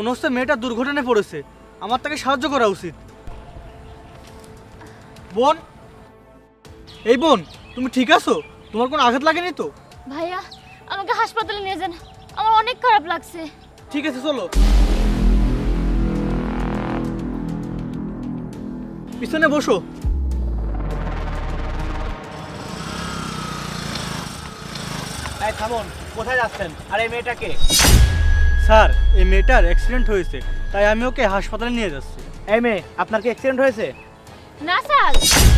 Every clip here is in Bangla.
মনে হচ্ছে মেয়েটা দুর্ঘটনায় পড়েছে, আমার তাকে সাহায্য করা উচিত। বোন, এই বোন, তুমি ঠিক আছো? তোমার কোনো আঘাত লাগেনি তো? ভাইয়া আমাকে হাসপাতালে নিয়ে যান, আমার অনেক খারাপ লাগছে। ঠিক আছে, চলো। পিছনে বসো। এই থামুন, কোথায় যাচ্ছেন? আর এই মেয়েটাকে? স্যার, এই মেয়েটার অ্যাক্সিডেন্ট হয়েছে, তাই আমি ওকে হাসপাতালে নিয়ে যাচ্ছি। এই মেয়ে, আপনার কি অ্যাক্সিডেন্ট হয়েছে? না স্যার,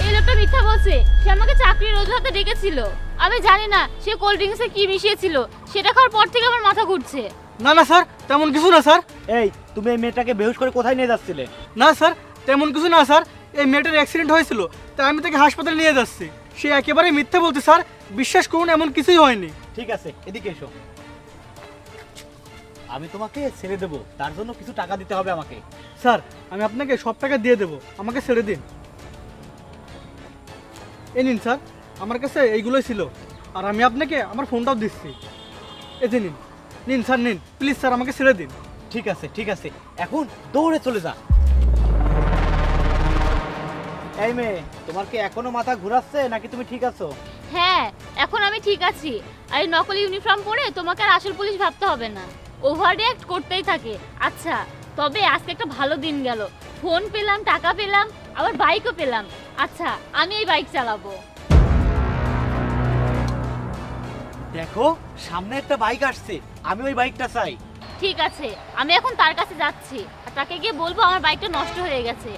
এই লোকটা মিথ্যা বলছে। সে আমাকে চাকরির অজুহাতে ডেকেছিল। আমি জানি না সে কোল্ড ড্রিঙ্কসে কি মিশিয়েছিল, সেটা খাওয়ার পর থেকে আমার মাথা ঘুরছে। না না স্যার, তেমন কিছু না স্যার। এই, তুমি এই মেয়েটাকে বেহুশ করে কোথায় নিয়ে যাচ্ছিলে? না স্যার, তেমন কিছু না স্যার। এই মেয়েটার অ্যাক্সিডেন্ট হয়েছিল, তাই আমি তাকে হাসপাতালে নিয়ে যাচ্ছি। সে একেবারে মিথ্যা বলছে স্যার, বিশ্বাস করুন, এমন কিছুই হয়নি। ঠিক আছে, এদিকে এসো। আমি তোমাকে ছেড়ে দেবো, তার জন্য কিছু টাকা দিতে হবে আমাকে। স্যার, আমি আপনাকে সব টাকা দিয়ে দেবো, আমাকে ছেড়ে দিন। এই নিন স্যার, আমার কাছে এইগুলোই ছিল, আর আমি আপনাকে আমার ফোনটাও দিচ্ছি। এই যে নিন। নিন স্যার, নিন প্লিজ স্যার, আমাকে ছেড়ে দিন। ঠিক আছে, ঠিক আছে, এখন দৌড়ে চলে যা। এই মেয়ে, তোমার কি এখনো মাথা ঘোরাচ্ছে নাকি তুমি ঠিক আছো? হ্যাঁ, এখন আমি ঠিক আছি। আর এই নকল ইউনিফর্ম পরে তোমাকে আর আসল পুলিশ ভাবতে হবে না। ওভার রিঅ্যাক্ট করতেই থাকে। আচ্ছা, তবে আজকে একটা ভালো দিন গেল। ফোন পেলাম, টাকা পেলাম, আবার বাইকও পেলাম। আচ্ছা, আমি এই বাইক চালাবো। দেখো, সামনে একটা বাইক আসছে, আমি ওই বাইকটা চাই। ঠিক আছে, আমি এখন তার কাছে যাচ্ছি আর তাকে গিয়ে বলবো আমার বাইকটা নষ্ট হয়ে গেছে।